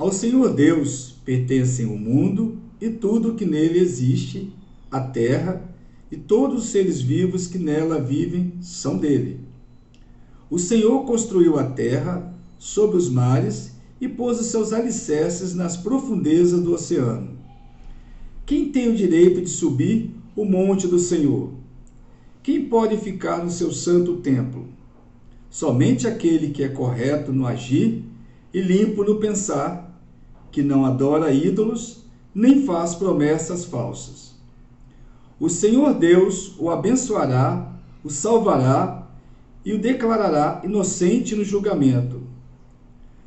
Ao Senhor Deus pertencem o mundo e tudo que nele existe, a terra e todos os seres vivos que nela vivem são dele. O Senhor construiu a terra sobre os mares e pôs os seus alicerces nas profundezas do oceano. Quem tem o direito de subir o monte do Senhor? Quem pode ficar no seu santo templo? Somente aquele que é correto no agir e limpo no pensar, que não adora ídolos, nem faz promessas falsas. O Senhor Deus o abençoará, o salvará e o declarará inocente no julgamento.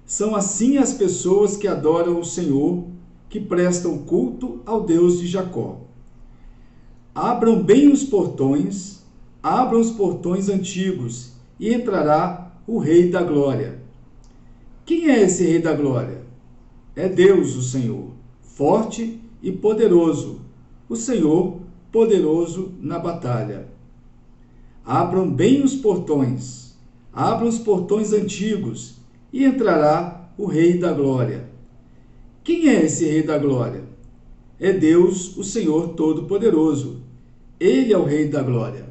São assim as pessoas que adoram o Senhor, que prestam culto ao Deus de Jacó. Abram bem os portões, abram os portões antigos, e entrará o Rei da Glória. Quem é esse Rei da Glória? É Deus, o Senhor, forte e poderoso, o Senhor poderoso na batalha. Abram bem os portões, abram os portões antigos, e entrará o Rei da Glória. Quem é esse Rei da Glória? É Deus, o Senhor Todo-Poderoso. Ele é o Rei da Glória.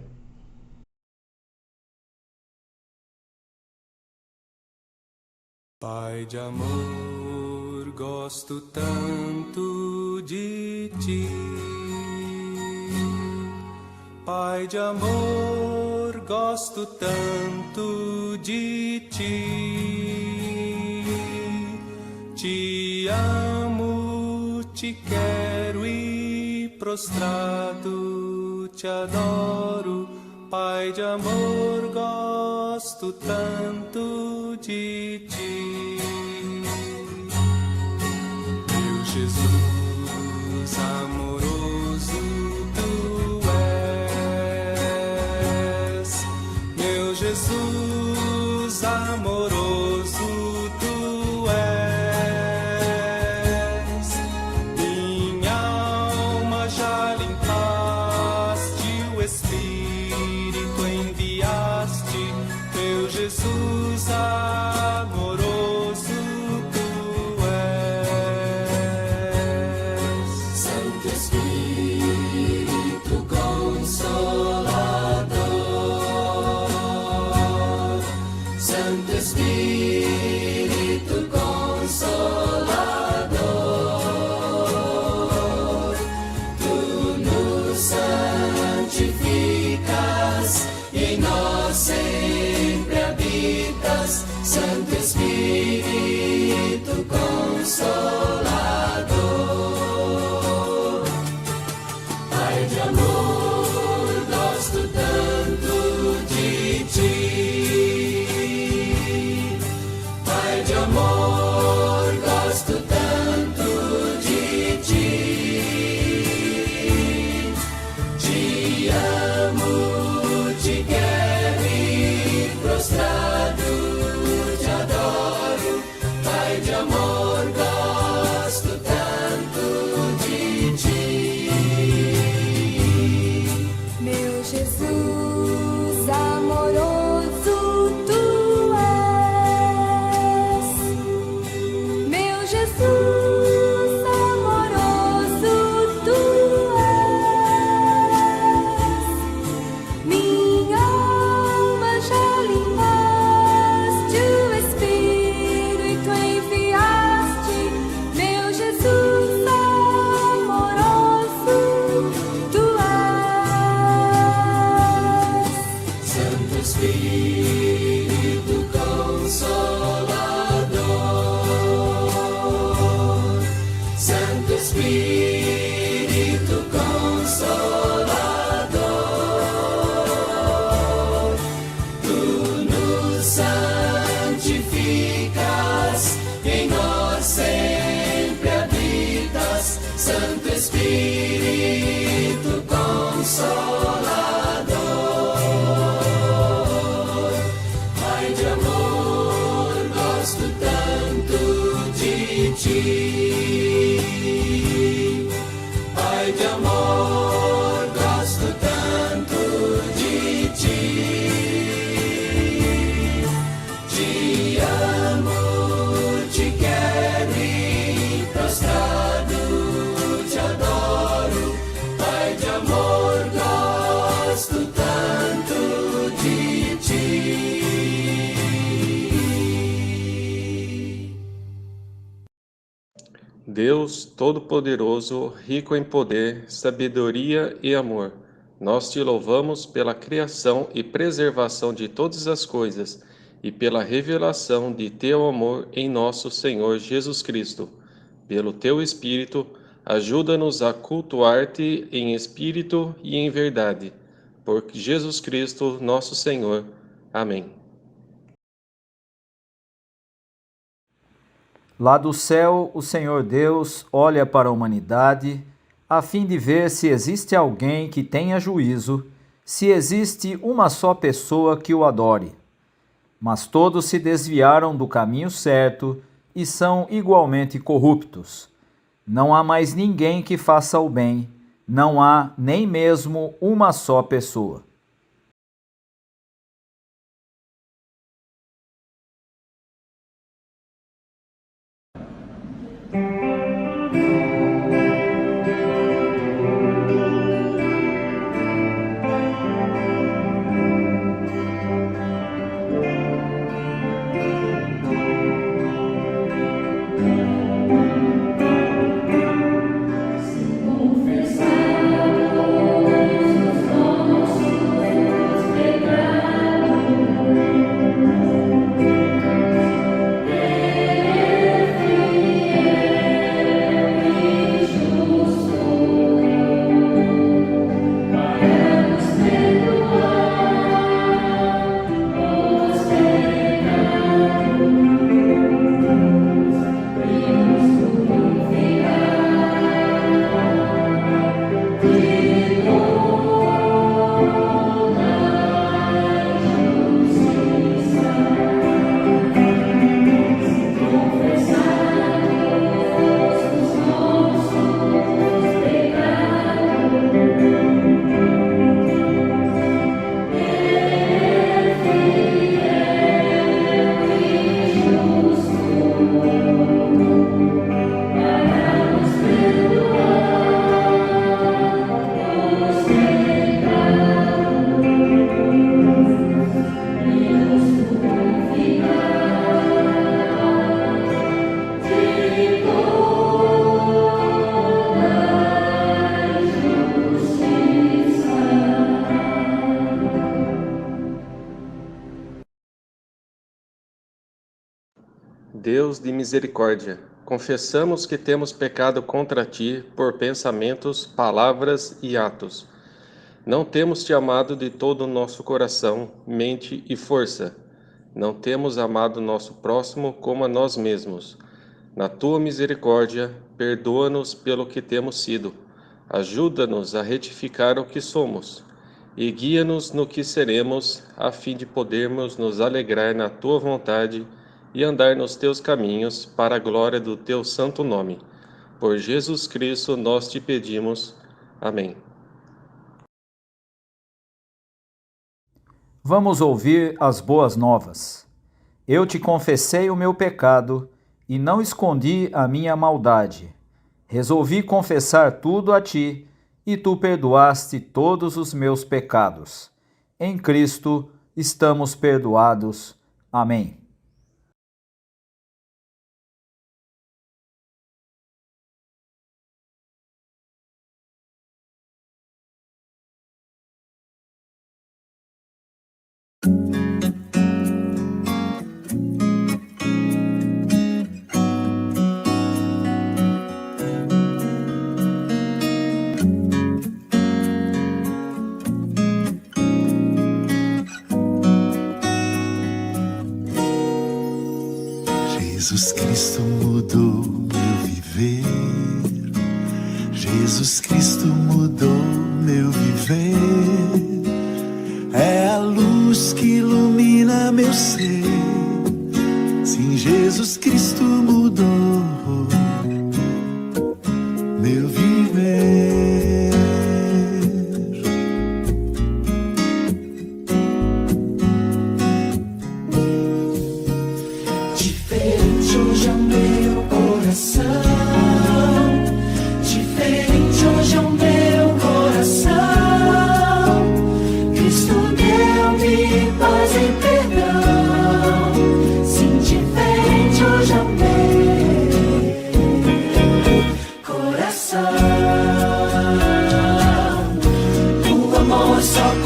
Pai de amor, gosto tanto de ti. Pai de amor, gosto tanto de ti. Te amo, te quero e prostrado te adoro. Pai de amor, gosto tanto de ti. Meu Jesus amoroso, tu és. Meu Jesus amoroso, tu és. Minha alma já limpaste, o Espírito enviaste. Meu Jesus amoroso, tu és. Santo Espírito Consolador, Santo Espírito Consolador, tu nos santificas e em nós sempre habitas. Santo Espírito Consolador. Pai de amor, gosto tanto de ti. Pai de amor, gosto tanto de ti. Te amo, te quero e prostrado te adoro. Pai de amor, gosto tanto de ti. Meu Jesus amoroso, tu és. Meu Jesus amoroso, tu és. Minha alma já limpaste, o Espírito enviaste. Meu Jesus amoroso, tu és. Deus Todo-Poderoso, rico em poder, sabedoria e amor, nós te louvamos pela criação e preservação de todas as coisas e pela revelação de teu amor em nosso Senhor Jesus Cristo. Pelo teu Espírito, ajuda-nos a cultuar-te em espírito e em verdade. Por Jesus Cristo, nosso Senhor. Amém. Lá do céu, o Senhor Deus olha para a humanidade, a fim de ver se existe alguém que tenha juízo, se existe uma só pessoa que o adore. Mas todos se desviaram do caminho certo e são igualmente corruptos. Não há mais ninguém que faça o bem, não há nem mesmo uma só pessoa. Deus de misericórdia, confessamos que temos pecado contra ti por pensamentos, palavras e atos. Não temos te amado de todo o nosso coração, mente e força. Não temos amado nosso próximo como a nós mesmos. Na tua misericórdia, perdoa-nos pelo que temos sido. Ajuda-nos a retificar o que somos. E guia-nos no que seremos, a fim de podermos nos alegrar na tua vontade e andar nos teus caminhos, para a glória do teu santo nome. Por Jesus Cristo nós te pedimos. Amém. Vamos ouvir as boas novas. Eu te confessei o meu pecado e não escondi a minha maldade. Resolvi confessar tudo a ti e tu perdoaste todos os meus pecados. Em Cristo estamos perdoados. Amém. Jesus Cristo mudou meu viver. Jesus Cristo mudou meu viver. É a luz que ilumina meu ser. Sim, Jesus Cristo mudou meu viver. Diferente hoje é o meu coração. Diferente hoje é o meu coração.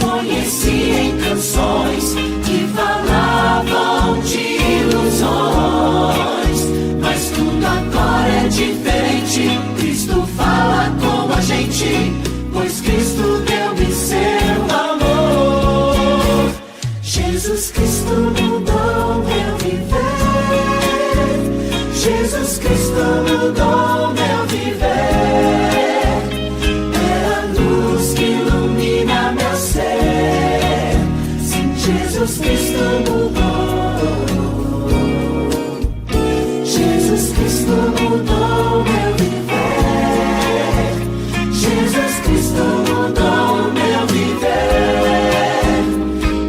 conheci em canções que falavam de ilusões. Mas tudo agora é diferente. Cristo fala com a gente, pois Cristo deu-me seu amor. Jesus Cristo mudou meu viver. Jesus Cristo mudou meu viver. É a luz que ilumina meu ser. Sim, Jesus Cristo mudou. Jesus Cristo mudou meu viver. Jesus Cristo mudou meu viver.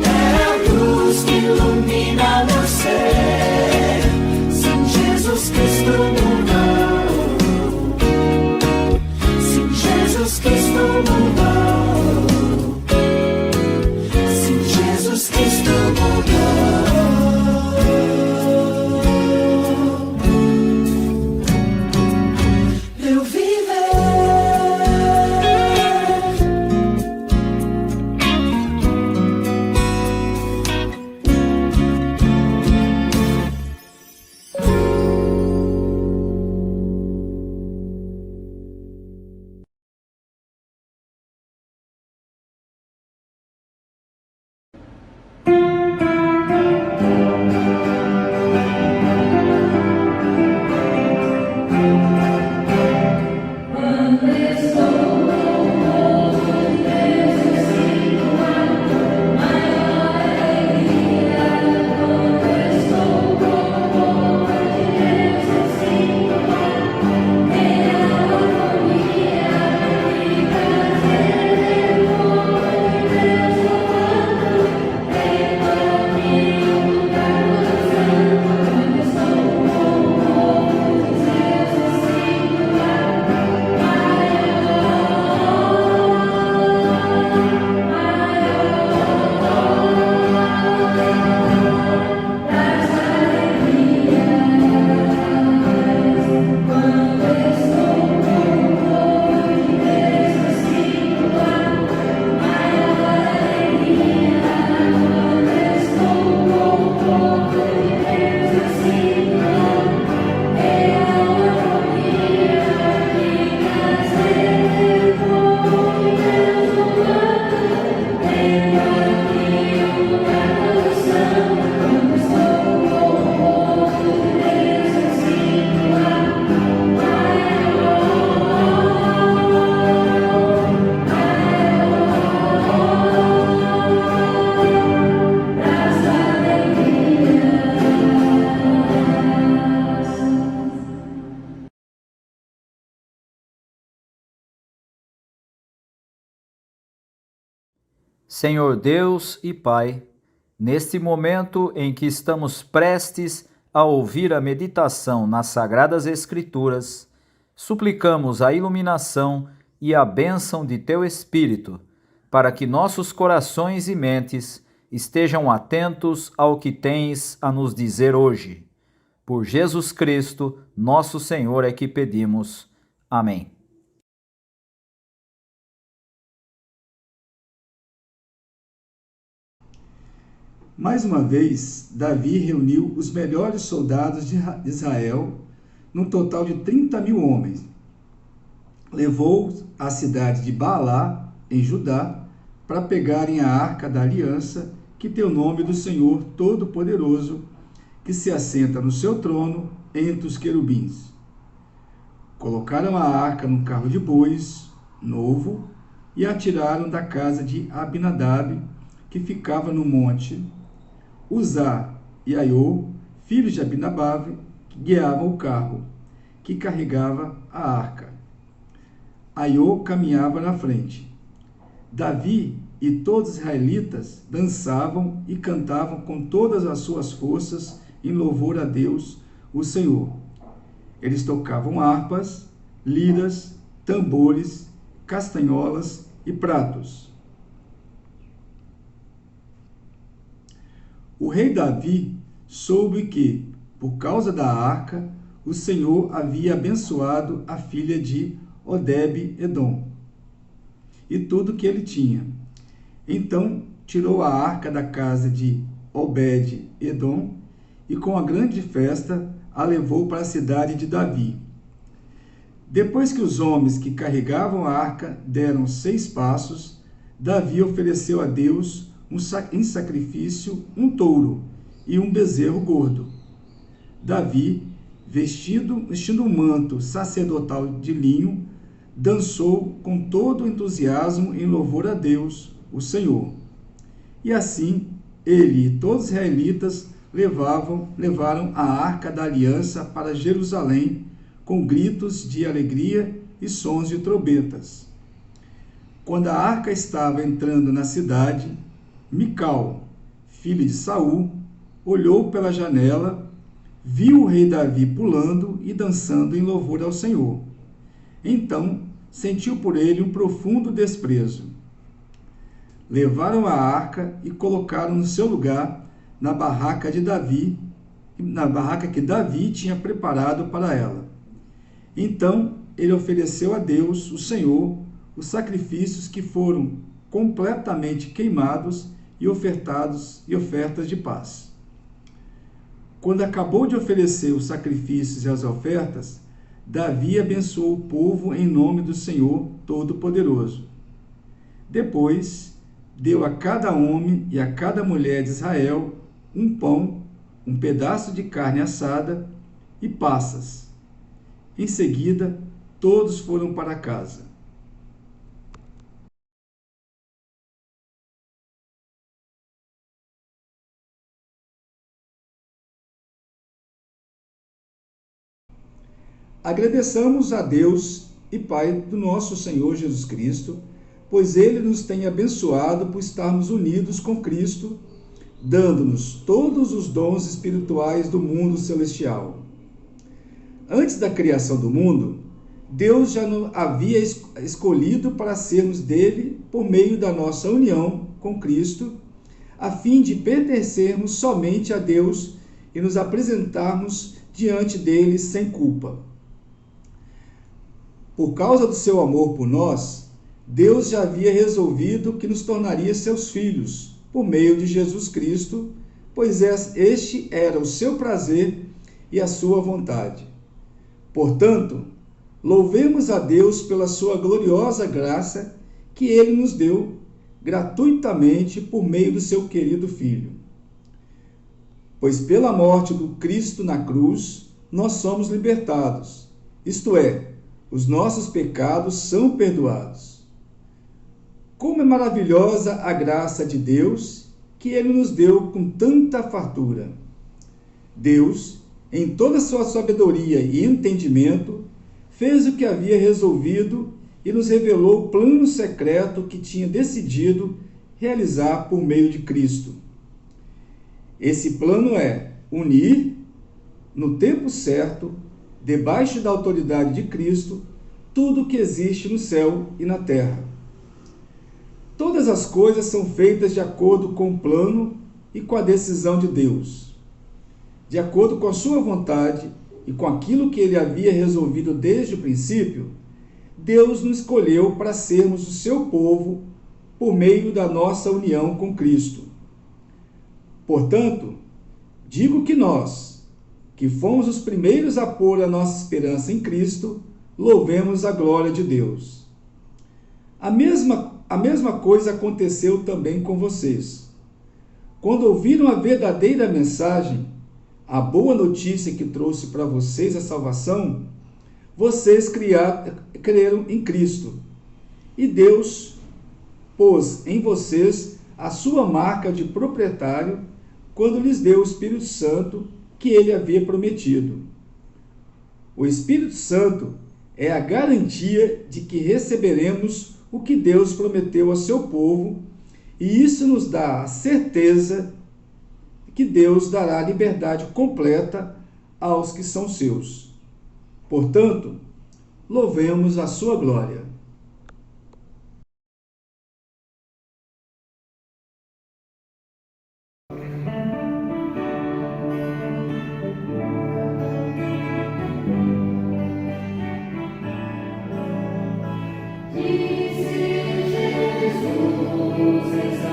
É a luz que ilumina meu ser. Sim, Jesus Cristo mudou. Sim, Jesus Cristo mudou. Sim, Jesus Cristo mudou. Meu viver. Senhor Deus e Pai, neste momento em que estamos prestes a ouvir a meditação nas Sagradas Escrituras, suplicamos a iluminação e a bênção de Teu Espírito, para que nossos corações e mentes estejam atentos ao que tens a nos dizer hoje. Por Jesus Cristo, nosso Senhor, é que pedimos. Amém. Mais uma vez, Davi reuniu os melhores soldados de Israel, num total de 30.000 homens. Levou-os à cidade de Baalá, em Judá, para pegarem a arca da aliança, que tem o nome do Senhor Todo-Poderoso, que se assenta no seu trono entre os querubins. Colocaram a arca num carro de bois, novo, e a tiraram da casa de Abinadab, que ficava no monte. Uzá e Aiô, filhos de Abinadab, guiavam o carro, que carregava a arca. Aiô caminhava na frente. Davi e todos os israelitas dançavam e cantavam com todas as suas forças em louvor a Deus, o Senhor. Eles tocavam harpas, liras, tambores, castanholas e pratos. O rei Davi soube que, por causa da arca, o Senhor havia abençoado a filha de Odebe-Edom e tudo que ele tinha. Então tirou a arca da casa de Obed-edom e com a grande festa a levou para a cidade de Davi. Depois que os homens que carregavam a arca deram 6 passos, Davi ofereceu a Deus em sacrifício um touro e um bezerro gordo. Davi, vestindo um manto sacerdotal de linho, dançou com todo entusiasmo em louvor a Deus, o Senhor. E assim, ele e todos os israelitas levaram a arca da aliança para Jerusalém com gritos de alegria e sons de trombetas. Quando a arca estava entrando na cidade, Mical, filho de Saul, olhou pela janela, viu o rei Davi pulando e dançando em louvor ao Senhor. Então, sentiu por ele um profundo desprezo. Levaram a arca e colocaram no seu lugar na barraca de Davi, na barraca que Davi tinha preparado para ela. Então, ele ofereceu a Deus, o Senhor, os sacrifícios que foram completamente queimados e ofertas de paz. Quando acabou de oferecer os sacrifícios e as ofertas, Davi abençoou o povo em nome do Senhor Todo-Poderoso. Depois, deu a cada homem e a cada mulher de Israel um pão, um pedaço de carne assada e passas. Em seguida, todos foram para casa. Agradeçamos a Deus e Pai do nosso Senhor Jesus Cristo, pois Ele nos tem abençoado por estarmos unidos com Cristo, dando-nos todos os dons espirituais do mundo celestial. Antes da criação do mundo, Deus já nos havia escolhido para sermos dele por meio da nossa união com Cristo, a fim de pertencermos somente a Deus e nos apresentarmos diante dele sem culpa. Por causa do seu amor por nós, Deus já havia resolvido que nos tornaria seus filhos, por meio de Jesus Cristo, pois este era o seu prazer e a sua vontade. Portanto, louvemos a Deus pela sua gloriosa graça que Ele nos deu gratuitamente por meio do seu querido Filho. Pois pela morte do Cristo na cruz, nós somos libertados, isto é, os nossos pecados são perdoados. Como é maravilhosa a graça de Deus que Ele nos deu com tanta fartura. Deus, em toda a sua sabedoria e entendimento, fez o que havia resolvido e nos revelou o plano secreto que tinha decidido realizar por meio de Cristo. Esse plano é unir, no tempo certo, debaixo da autoridade de Cristo, tudo o que existe no céu e na terra. Todas as coisas são feitas de acordo com o plano e com a decisão de Deus. De acordo com a sua vontade e com aquilo que ele havia resolvido desde o princípio, Deus nos escolheu para sermos o seu povo por meio da nossa união com Cristo. Portanto, digo que nós, que fomos os primeiros a pôr a nossa esperança em Cristo, louvemos a glória de Deus. A mesma coisa aconteceu também com vocês. Quando ouviram a verdadeira mensagem, a boa notícia que trouxe para vocês a salvação, vocês creram em Cristo. E Deus pôs em vocês a sua marca de proprietário quando lhes deu o Espírito Santo que ele havia prometido. O Espírito Santo é a garantia de que receberemos o que Deus prometeu ao seu povo, e isso nos dá a certeza que Deus dará liberdade completa aos que são seus. Portanto, louvemos a sua glória. Disse Jesus,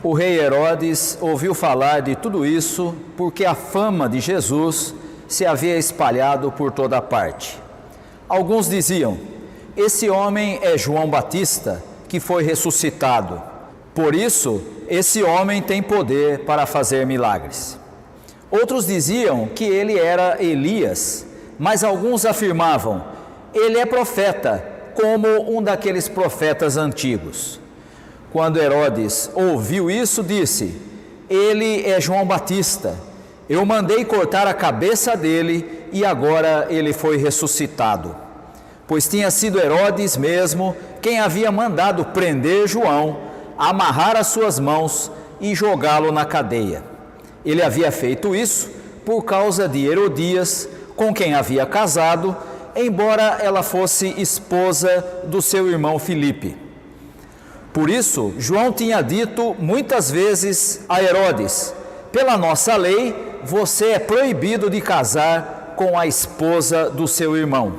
O rei Herodes ouviu falar de tudo isso porque a fama de Jesus se havia espalhado por toda parte. Alguns diziam: esse homem é João Batista, que foi ressuscitado. Por isso, esse homem tem poder para fazer milagres. Outros diziam que ele era Elias, mas alguns afirmavam: ele é profeta, como um daqueles profetas antigos. Quando Herodes ouviu isso, disse: ele é João Batista. Eu mandei cortar a cabeça dele e agora ele foi ressuscitado. Pois tinha sido Herodes mesmo quem havia mandado prender João, amarrar as suas mãos e jogá-lo na cadeia. Ele havia feito isso por causa de Herodias, com quem havia casado, embora ela fosse esposa do seu irmão Filipe. Por isso, João tinha dito muitas vezes a Herodes: pela nossa lei, você é proibido de casar com a esposa do seu irmão.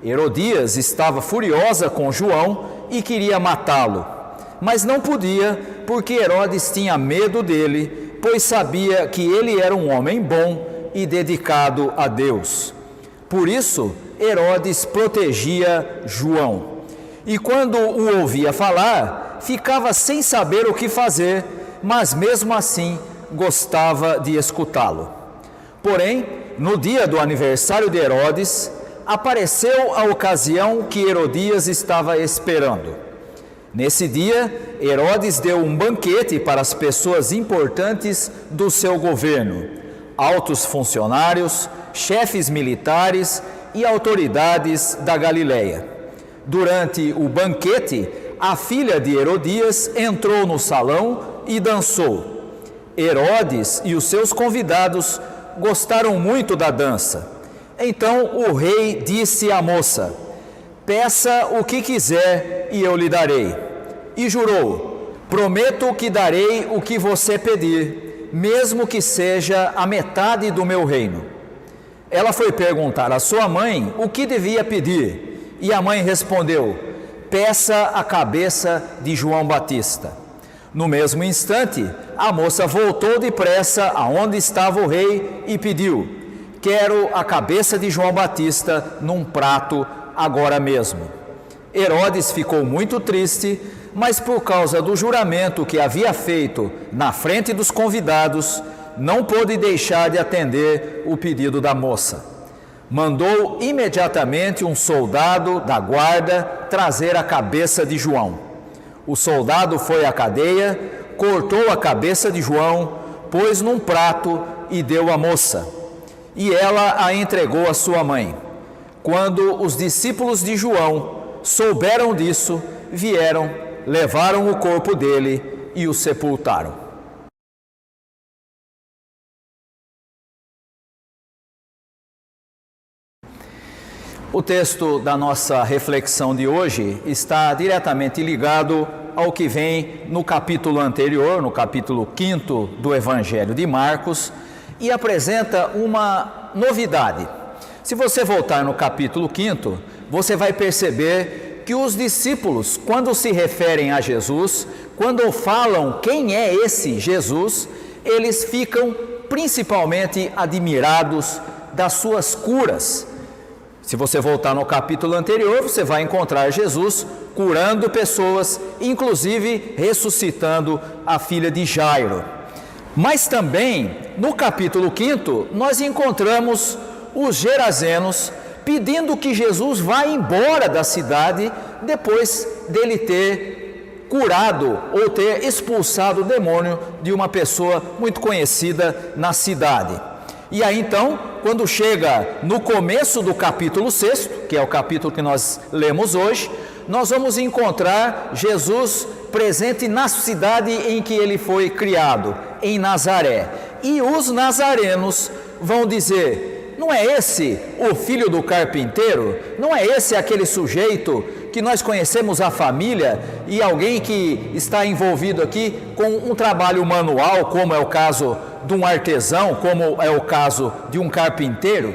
Herodias estava furiosa com João e queria matá-lo, mas não podia, porque Herodes tinha medo dele, pois sabia que ele era um homem bom e dedicado a Deus. Por isso, Herodes protegia João. E quando o ouvia falar, ficava sem saber o que fazer, mas mesmo assim gostava de escutá-lo. Porém, no dia do aniversário de Herodes, apareceu a ocasião que Herodias estava esperando. Nesse dia, Herodes deu um banquete para as pessoas importantes do seu governo, altos funcionários, chefes militares e autoridades da Galileia. Durante o banquete, a filha de Herodias entrou no salão e dançou. Herodes e os seus convidados gostaram muito da dança. Então o rei disse à moça: peça o que quiser e eu lhe darei. E jurou: prometo que darei o que você pedir, mesmo que seja a metade do meu reino. Ela foi perguntar à sua mãe o que devia pedir, e a mãe respondeu: peça a cabeça de João Batista. No mesmo instante, a moça voltou depressa aonde estava o rei e pediu: quero a cabeça de João Batista num prato agora mesmo. Herodes ficou muito triste, mas por causa do juramento que havia feito na frente dos convidados, não pôde deixar de atender o pedido da moça. Mandou imediatamente um soldado da guarda trazer a cabeça de João. O soldado foi à cadeia, cortou a cabeça de João, pôs num prato e deu à moça. E ela a entregou à sua mãe. Quando os discípulos de João souberam disso, vieram, levaram o corpo dele e o sepultaram. O texto da nossa reflexão de hoje está diretamente ligado ao que vem no capítulo anterior, no capítulo 5 do Evangelho de Marcos, e apresenta uma novidade. Se você voltar no capítulo 5, você vai perceber que os discípulos, quando se referem a Jesus, quando falam quem é esse Jesus, eles ficam principalmente admirados das suas curas. Se você voltar no capítulo anterior, você vai encontrar Jesus curando pessoas, inclusive ressuscitando a filha de Jairo. Mas também, no capítulo 5, nós encontramos os gerazenos pedindo que Jesus vá embora da cidade depois dele ter curado ou ter expulsado o demônio de uma pessoa muito conhecida na cidade. E aí então, quando chega no começo do capítulo 6, que é o capítulo que nós lemos hoje, nós vamos encontrar Jesus presente na cidade em que ele foi criado, em Nazaré. E os nazarenos vão dizer: não é esse o filho do carpinteiro? Não é esse aquele sujeito que nós conhecemos a família e alguém que está envolvido aqui com um trabalho manual, como é o caso de um artesão, como é o caso de um carpinteiro?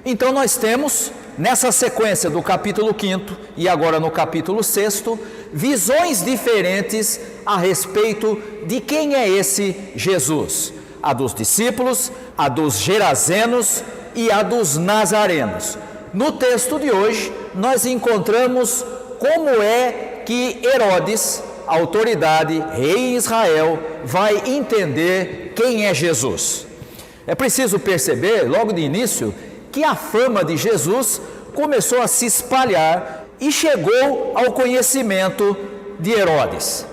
Então nós temos, nessa sequência do capítulo 5 e agora no capítulo 6, visões diferentes a respeito de quem é esse Jesus. A dos discípulos, a dos gerazenos e a dos nazarenos. No texto de hoje, nós encontramos como é que Herodes, a autoridade, rei em Israel, vai entender quem é Jesus. É preciso perceber, logo de início, que a fama de Jesus começou a se espalhar e chegou ao conhecimento de Herodes.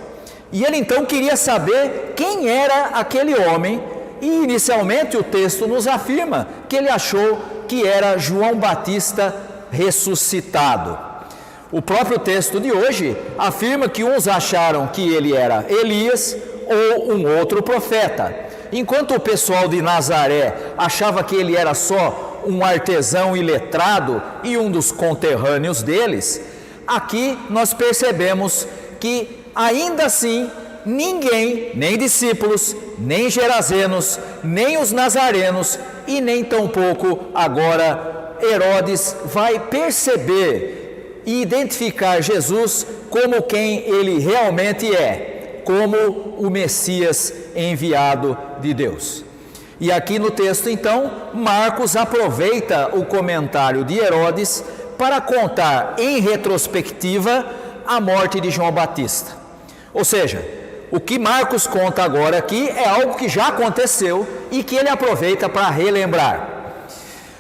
E ele então queria saber quem era aquele homem, e inicialmente o texto nos afirma que ele achou que era João Batista ressuscitado. O próprio texto de hoje afirma que uns acharam que ele era Elias ou um outro profeta, enquanto o pessoal de Nazaré achava que ele era só um artesão iletrado e um dos conterrâneos deles. Aqui nós percebemos que ainda assim ninguém, nem discípulos, nem gerazenos, nem os nazarenos e nem tampouco agora Herodes vai perceber e identificar Jesus como quem ele realmente é, como o Messias enviado de Deus. E aqui no texto então, Marcos aproveita o comentário de Herodes para contar em retrospectiva a morte de João Batista. Ou seja, o que Marcos conta agora aqui é algo que já aconteceu e que ele aproveita para relembrar.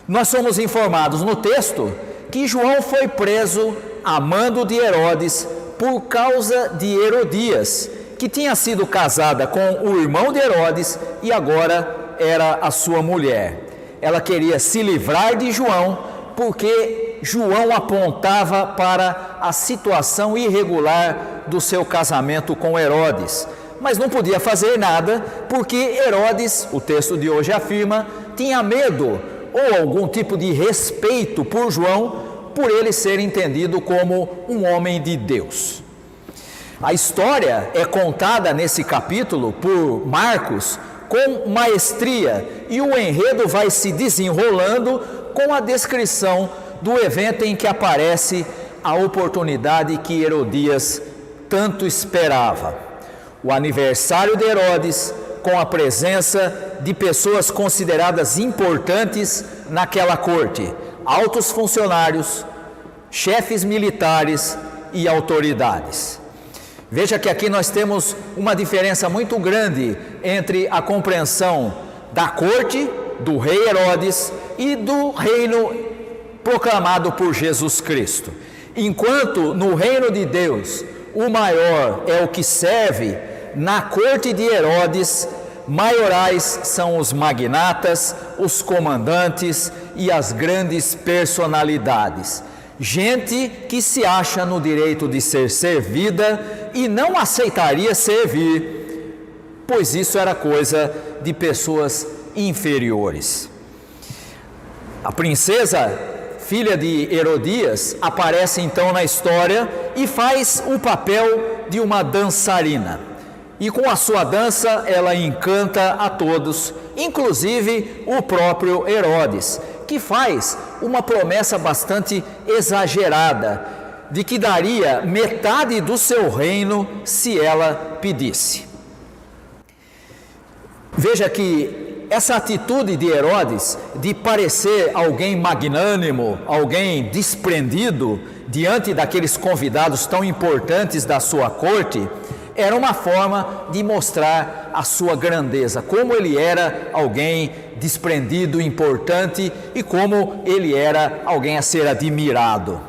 Nós somos informados no texto que João foi preso a mando de Herodes por causa de Herodias, que tinha sido casada com o irmão de Herodes e agora era a sua mulher. Ela queria se livrar de João porque João apontava para a situação irregular do seu casamento com Herodes, mas não podia fazer nada porque Herodes, o texto de hoje afirma, tinha medo ou algum tipo de respeito por João, por ele ser entendido como um homem de Deus. A história é contada nesse capítulo por Marcos com maestria e o enredo vai se desenrolando com a descrição do evento em que aparece a oportunidade que Herodias tanto esperava. O aniversário de Herodes, com a presença de pessoas consideradas importantes naquela corte, altos funcionários, chefes militares e autoridades. Veja que aqui nós temos uma diferença muito grande entre a compreensão da corte, do rei Herodes e do reino proclamado por Jesus Cristo. Enquanto no reino de Deus o maior é o que serve, na corte de Herodes, maiorais são os magnatas, os comandantes e as grandes personalidades. Gente que se acha no direito de ser servida e não aceitaria servir, pois isso era coisa de pessoas inferiores. A princesa, filha de Herodias, aparece então na história e faz o papel de uma dançarina. E com a sua dança ela encanta a todos, inclusive o próprio Herodes, que faz uma promessa bastante exagerada, de que daria metade do seu reino se ela pedisse. Veja que essa atitude de Herodes, de parecer alguém magnânimo, alguém desprendido, diante daqueles convidados tão importantes da sua corte, era uma forma de mostrar a sua grandeza, como ele era alguém desprendido, importante e como ele era alguém a ser admirado.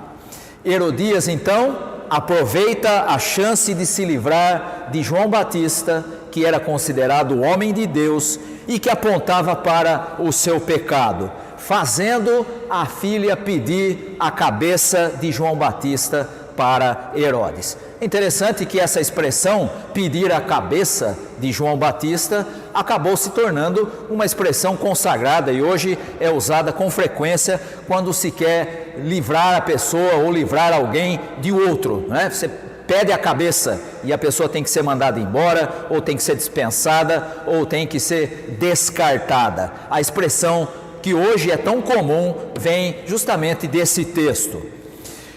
Herodias então aproveita a chance de se livrar de João Batista, que era considerado o homem de Deus e que apontava para o seu pecado, fazendo a filha pedir a cabeça de João Batista para Herodes. É interessante que essa expressão, pedir a cabeça de João Batista, acabou se tornando uma expressão consagrada e hoje é usada com frequência quando se quer livrar a pessoa ou livrar alguém de outro, né? Você pede a cabeça e a pessoa tem que ser mandada embora, ou tem que ser dispensada, ou tem que ser descartada. A expressão que hoje é tão comum vem justamente desse texto.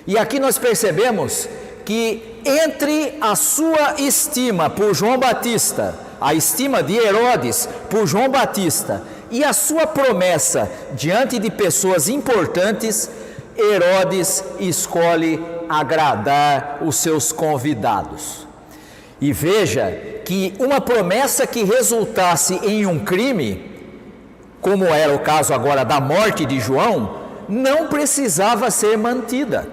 E aqui nós percebemos que entre a sua estima por João Batista, a estima de Herodes por João Batista, e a sua promessa diante de pessoas importantes, Herodes escolhe agradar os seus convidados. E veja que uma promessa que resultasse em um crime, como era o caso agora da morte de João, não precisava ser mantida.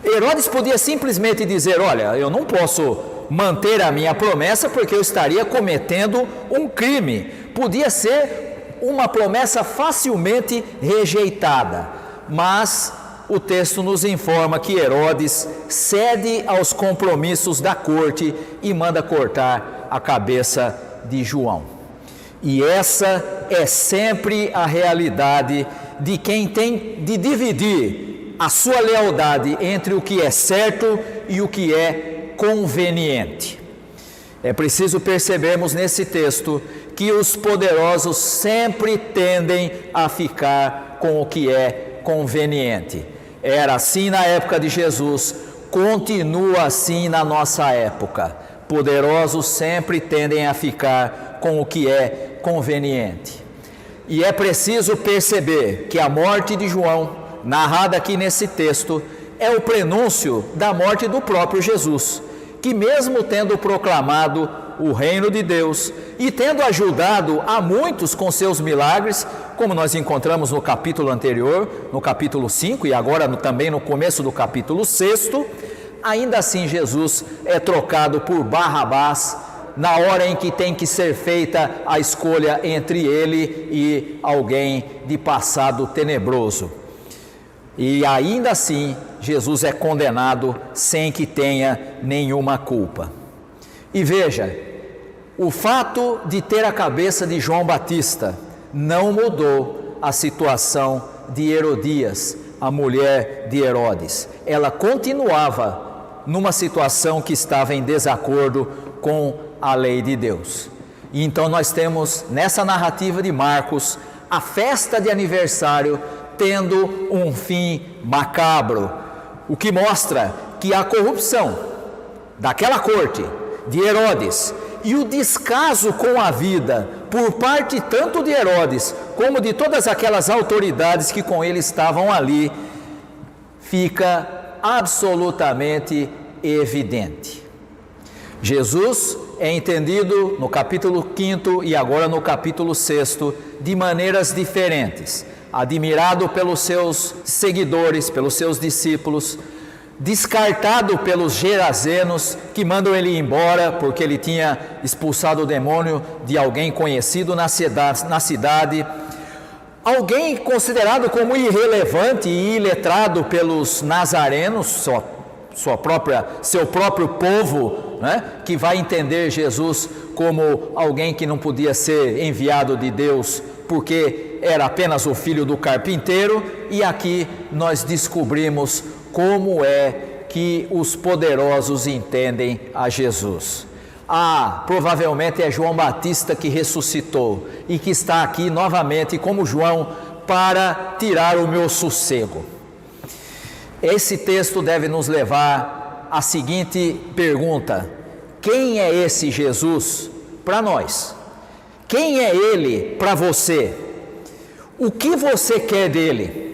Herodes podia simplesmente dizer: olha, eu não posso manter a minha promessa porque eu estaria cometendo um crime. Podia ser uma promessa facilmente rejeitada, mas o texto nos informa que Herodes cede aos compromissos da corte e manda cortar a cabeça de João. E essa é sempre a realidade de quem tem de dividir a sua lealdade entre o que é certo e o que é conveniente. É preciso percebermos nesse texto que os poderosos sempre tendem a ficar com o que é conveniente. Era assim na época de Jesus, continua assim na nossa época. Poderosos sempre tendem a ficar com o que é conveniente. E é preciso perceber que a morte de João, narrada aqui nesse texto, é o prenúncio da morte do próprio Jesus, que mesmo tendo proclamado o reino de Deus e tendo ajudado a muitos com seus milagres, como nós encontramos no capítulo anterior, no capítulo 5 e agora também no começo do capítulo 6, ainda assim Jesus é trocado por Barrabás na hora em que tem que ser feita a escolha entre ele e alguém de passado tenebroso. E ainda assim Jesus é condenado sem que tenha nenhuma culpa. E veja, o fato de ter a cabeça de João Batista não mudou a situação de Herodias, a mulher de Herodes. Ela continuava numa situação que estava em desacordo com a lei de Deus. E então nós temos nessa narrativa de Marcos a festa de aniversário tendo um fim macabro, o que mostra que a corrupção daquela corte de Herodes e o descaso com a vida por parte tanto de Herodes como de todas aquelas autoridades que com ele estavam ali, fica absolutamente evidente. Jesus é entendido no capítulo 5 e agora no capítulo 6 de maneiras diferentes. Admirado pelos seus seguidores, pelos seus discípulos, descartado pelos gerazenos que mandam ele embora porque ele tinha expulsado o demônio de alguém conhecido na cidade, alguém considerado como irrelevante e iletrado pelos nazarenos, seu próprio povo, né, que vai entender Jesus como alguém que não podia ser enviado de Deus porque era apenas o filho do carpinteiro. E aqui nós descobrimos como é que os poderosos entendem a Jesus. Provavelmente é João Batista que ressuscitou e que está aqui novamente como João para tirar o meu sossego. Esse texto deve nos levar à seguinte pergunta: quem é esse Jesus para nós? Quem é ele para você? O que você quer dele?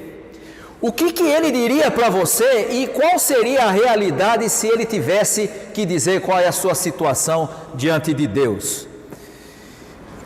O que ele diria para você e qual seria a realidade se ele tivesse que dizer qual é a sua situação diante de Deus?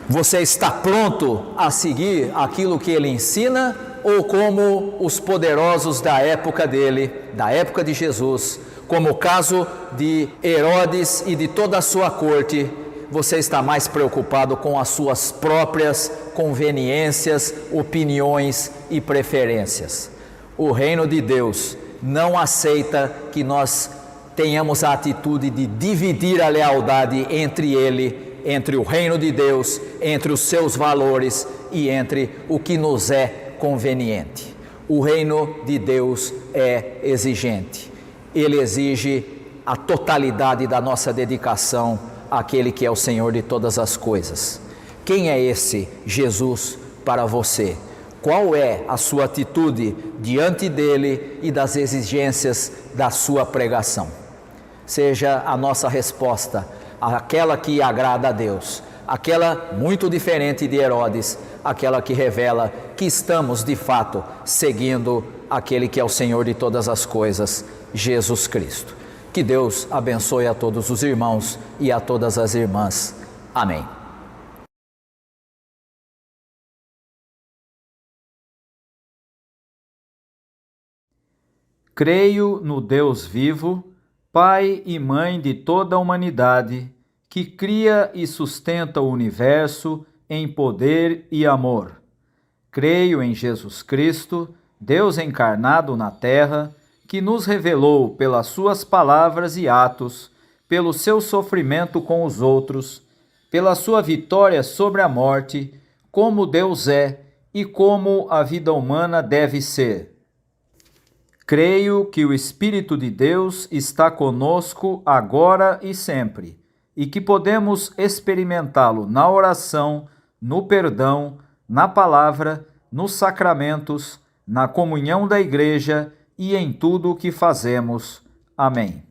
Você está pronto a seguir aquilo que ele ensina, ou como os poderosos da época dele, da época de Jesus, como o caso de Herodes e de toda a sua corte, você está mais preocupado com as suas próprias conveniências, opiniões e preferências? O reino de Deus não aceita que nós tenhamos a atitude de dividir a lealdade entre ele, entre o reino de Deus, entre os seus valores e entre o que nos é conveniente. O reino de Deus é exigente. Ele exige a totalidade da nossa dedicação àquele que é o Senhor de todas as coisas. Quem é esse Jesus para você? Qual é a sua atitude diante dele e das exigências da sua pregação? seja a nossa resposta, aquela que agrada a Deus, aquela muito diferente de Herodes, aquela que revela que estamos de fato seguindo aquele que é o Senhor de todas as coisas, Jesus Cristo. Que Deus abençoe a todos os irmãos e a todas as irmãs. Amém. Creio no Deus vivo, Pai e Mãe de toda a humanidade, que cria e sustenta o universo em poder e amor. Creio em Jesus Cristo, Deus encarnado na terra, que nos revelou pelas suas palavras e atos, pelo seu sofrimento com os outros, pela sua vitória sobre a morte, como Deus é e como a vida humana deve ser. Creio que o Espírito de Deus está conosco agora e sempre, e que podemos experimentá-lo na oração, no perdão, na palavra, nos sacramentos, na comunhão da Igreja e em tudo o que fazemos. Amém.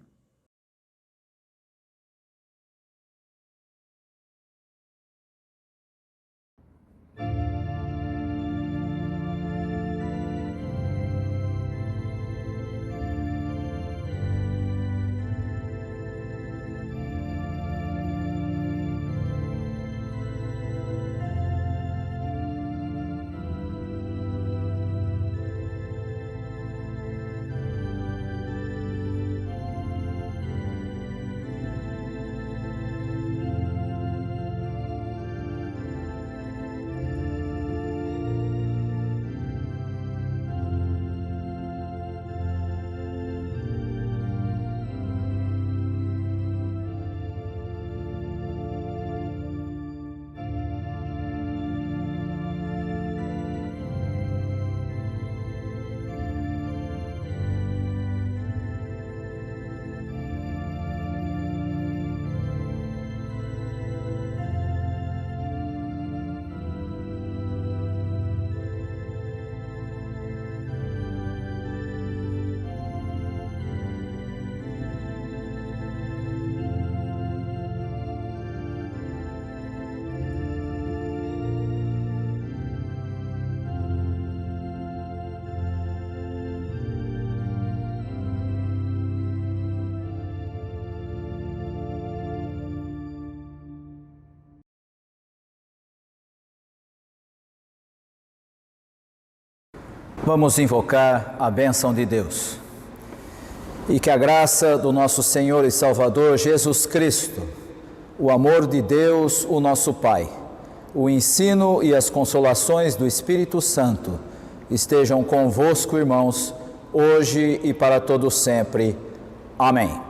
Vamos invocar a bênção de Deus. E que a graça do nosso Senhor e Salvador Jesus Cristo, o amor de Deus, o nosso Pai, o ensino e as consolações do Espírito Santo estejam convosco, irmãos, hoje e para todo sempre. Amém.